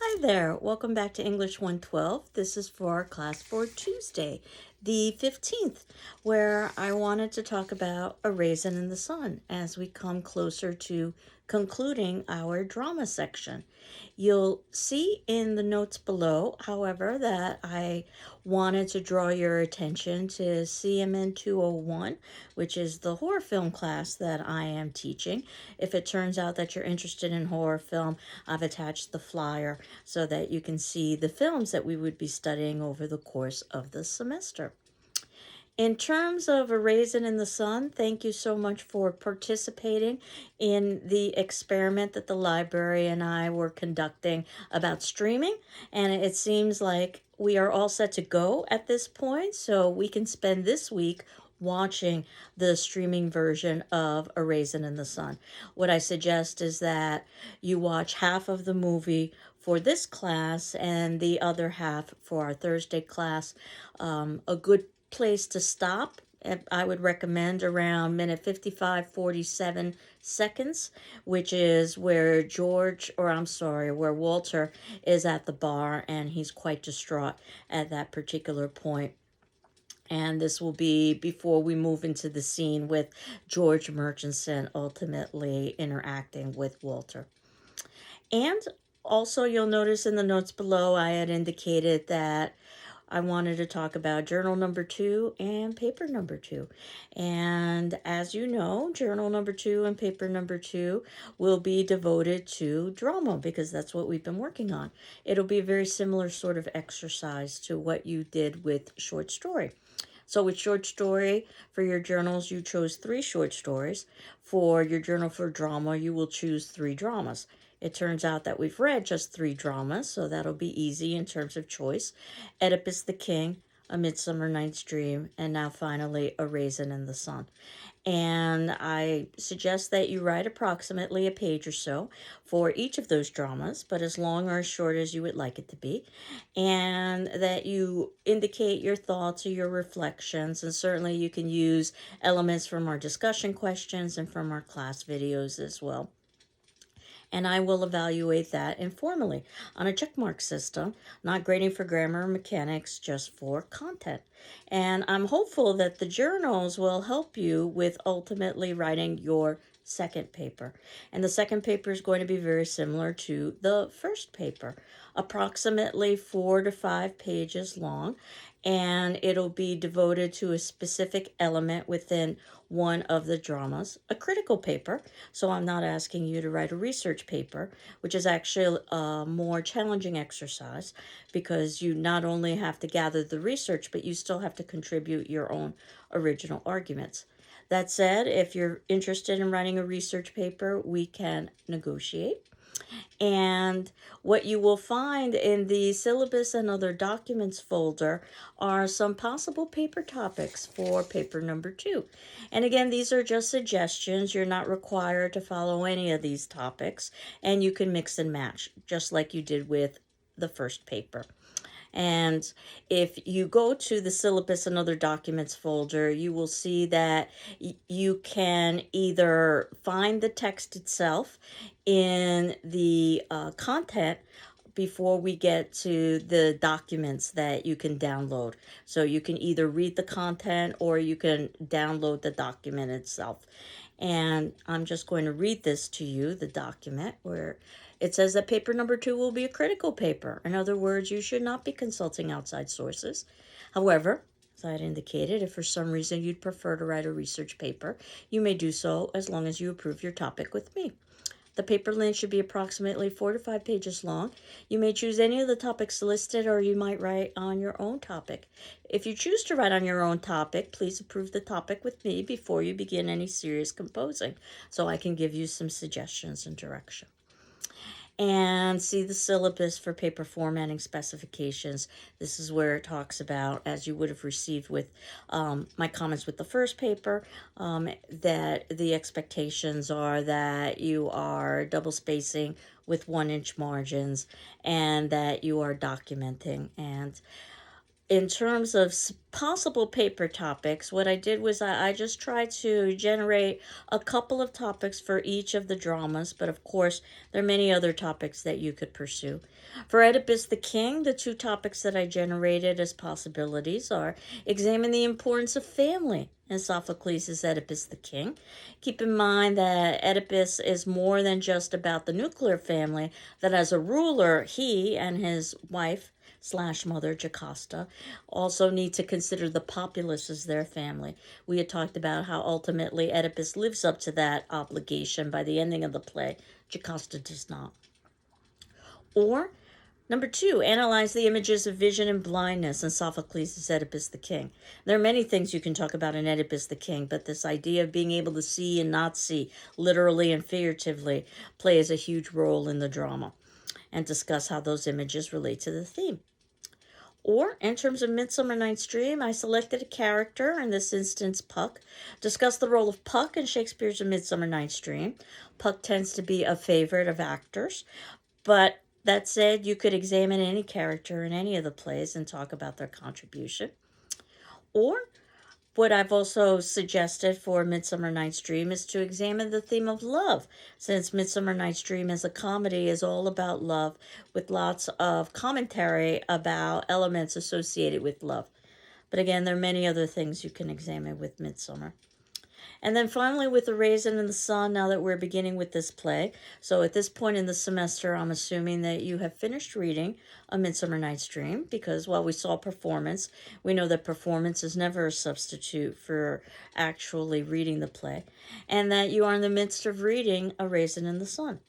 Hi there, welcome back to English 112. This is for our class for Tuesday, the 15th, where I wanted to talk about A Raisin in the Sun as we come closer to concluding our drama section. You'll see in the notes below, however, that I wanted to draw your attention to CMN 201, which is the horror film class that I am teaching. If it turns out that you're interested in horror film, I've attached the flyer so that you can see the films that we would be studying over the course of the semester. In terms of A Raisin in the Sun, thank you so much for participating in the experiment that the library and I were conducting about streaming. And it seems like we are all set to go at this point, so we can spend this week watching the streaming version of A Raisin in the Sun. What I suggest is that you watch half of the movie for this class and the other half for our Thursday class. A good place to stop, I would recommend around minute 55:47, which is where where Walter is at the bar and he's quite distraught at that particular point. And this will be before we move into the scene with George Murchison ultimately interacting with Walter. And also, you'll notice in the notes below, I had indicated that I wanted to talk about journal number 2 and paper number 2. And as you know, journal number 2 and paper number 2 will be devoted to drama because that's what we've been working on. It'll be a very similar sort of exercise to what you did with short story. So with short story, for your journals, you chose 3 short stories. For your journal for drama, you will choose 3 dramas. It turns out that we've read just 3 dramas, so that'll be easy in terms of choice. Oedipus the King, A Midsummer Night's Dream, and now finally A Raisin in the Sun. And I suggest that you write approximately a page or so for each of those dramas, but as long or as short as you would like it to be, and that you indicate your thoughts or your reflections. And certainly you can use elements from our discussion questions and from our class videos as well. And I will evaluate that informally on a checkmark system, not grading for grammar or mechanics, just for content. And I'm hopeful that the journals will help you with ultimately writing your second paper. And the second paper is going to be very similar to the first paper, approximately 4 to 5 pages long, and it'll be devoted to a specific element within one of the dramas, a critical paper. So I'm not asking you to write a research paper, which is actually a more challenging exercise because you not only have to gather the research, but you still have to contribute your own original arguments. That said, if you're interested in writing a research paper, we can negotiate. And what you will find in the syllabus and other documents folder are some possible paper topics for paper number 2. And again, these are just suggestions. You're not required to follow any of these topics, and you can mix and match just like you did with the first paper. And if you go to the syllabus and other documents folder, you will see that you can either find the text itself in the content before we get to the documents that you can download. So you can either read the content or you can download the document itself. And I'm just going to read this to you, the document, where it says that paper number 2 will be a critical paper. In other words, you should not be consulting outside sources. However, as I had indicated, if for some reason you'd prefer to write a research paper, you may do so as long as you approve your topic with me. The paper length should be approximately 4 to 5 pages long. You may choose any of the topics listed, or you might write on your own topic. If you choose to write on your own topic, please approve the topic with me before you begin any serious composing, so I can give you some suggestions and direction. And see the syllabus for paper formatting specifications. This is where it talks about, as you would have received with my comments with the first paper, that the expectations are that you are double spacing with 1-inch margins and that you are documenting. And in terms of possible paper topics, what I did was I just tried to generate a couple of topics for each of the dramas, but of course, there are many other topics that you could pursue. For Oedipus the King, the two topics that I generated as possibilities are examine the importance of family in Sophocles' Oedipus the King. Keep in mind that Oedipus is more than just about the nuclear family, that as a ruler, he and his wife slash mother Jocasta also need to consider the populace as their family. We had talked about how ultimately Oedipus lives up to that obligation by the ending of the play. Jocasta does not. Or number two, analyze the images of vision and blindness in Sophocles' Oedipus the King. There are many things you can talk about in Oedipus the King, but this idea of being able to see and not see, literally and figuratively, plays a huge role in the drama, and discuss how those images relate to the theme. Or, in terms of Midsummer Night's Dream, I selected a character, in this instance Puck, discuss the role of Puck in Shakespeare's A Midsummer Night's Dream. Puck tends to be a favorite of actors, but that said, you could examine any character in any of the plays and talk about their contribution. Or, what I've also suggested for Midsummer Night's Dream is to examine the theme of love, since Midsummer Night's Dream as a comedy is all about love, with lots of commentary about elements associated with love. But again, there are many other things you can examine with Midsummer. And then finally, with The Raisin in the Sun, now that we're beginning with this play. So at this point in the semester, I'm assuming that you have finished reading A Midsummer Night's Dream, because while we saw performance, we know that performance is never a substitute for actually reading the play, and that you are in the midst of reading A Raisin in the Sun.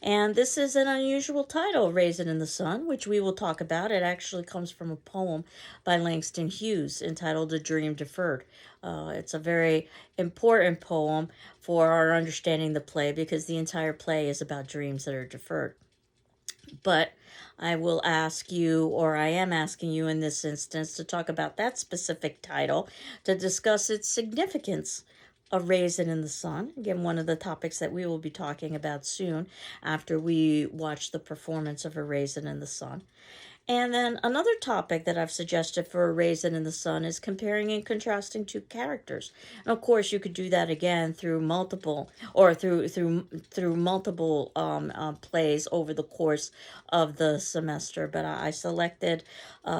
And this is an unusual title, Raisin in the Sun, which we will talk about. It actually comes from a poem by Langston Hughes entitled A Dream Deferred. It's a very important poem for our understanding the play, because the entire play is about dreams that are deferred. But I will ask you, or I am asking you in this instance, to talk about that specific title, to discuss its significance. A Raisin in the Sun. Again, one of the topics that we will be talking about soon after we watch the performance of A Raisin in the Sun. And then another topic that I've suggested for A Raisin in the Sun is comparing and contrasting two characters. And of course, you could do that again through multiple plays over the course of the semester. But I selected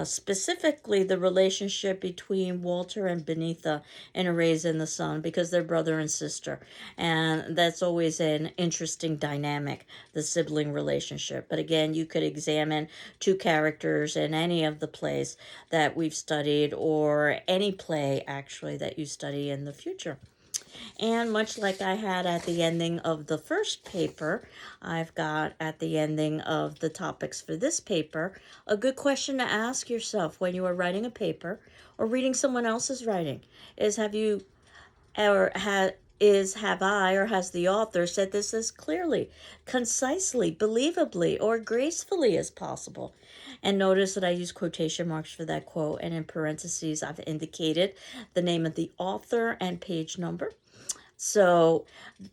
specifically the relationship between Walter and Beneatha in A Raisin in the Sun, because they're brother and sister, and that's always an interesting dynamic, the sibling relationship. But again, you could examine two characters in any of the plays that we've studied, or any play actually that you study in the future. And much like I had at the ending of the first paper, I've got at the ending of the topics for this paper a good question to ask yourself when you are writing a paper or reading someone else's writing is, have I or has the author said this as clearly, concisely, believably, or gracefully as possible? And notice that I use quotation marks for that quote, and in parentheses I've indicated the name of the author and page number. So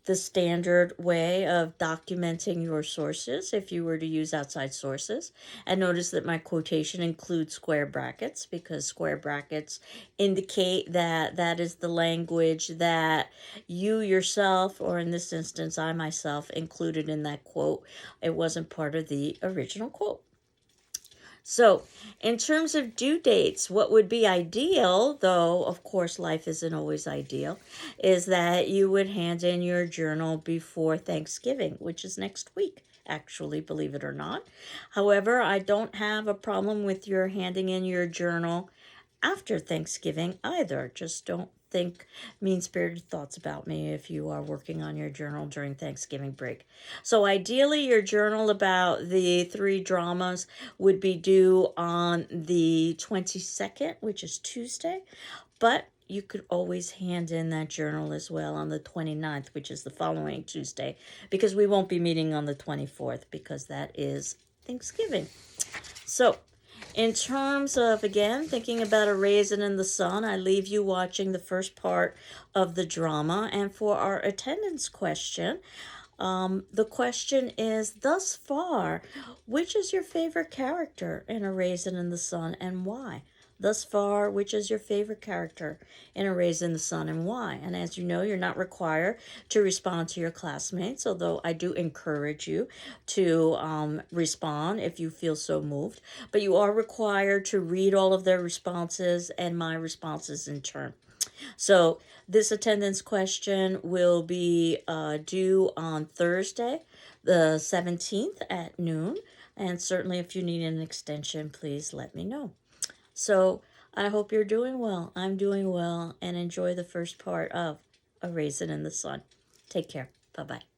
the standard way of documenting your sources, if you were to use outside sources, and notice that my quotation includes square brackets, because square brackets indicate that that is the language that you yourself, or in this instance, I myself, included in that quote. It wasn't part of the original quote. So, in terms of due dates, what would be ideal, though of course life isn't always ideal, is that you would hand in your journal before Thanksgiving, which is next week, actually, believe it or not. However, I don't have a problem with your handing in your journal after Thanksgiving either. Just don't think mean-spirited thoughts about me if you are working on your journal during Thanksgiving break. So ideally, your journal about the three dramas would be due on the 22nd, which is Tuesday, but you could always hand in that journal as well on the 29th, which is the following Tuesday, because we won't be meeting on the 24th, because that is Thanksgiving. So, in terms of, again, thinking about A Raisin in the Sun, I leave you watching the first part of the drama. And for our attendance question, the question is, thus far, which is your favorite character in A Raisin in the Sun, and why? thus far, which is your favorite character in A Raise in the Sun and why. And as you know, you're not required to respond to your classmates, although I do encourage you to respond if you feel so moved. But you are required to read all of their responses and my responses in turn. So this attendance question will be due on Thursday, the 17th at noon. And certainly if you need an extension, please let me know. So I hope you're doing well. I'm doing well, and enjoy the first part of A Raisin in the Sun. Take care. Bye-bye.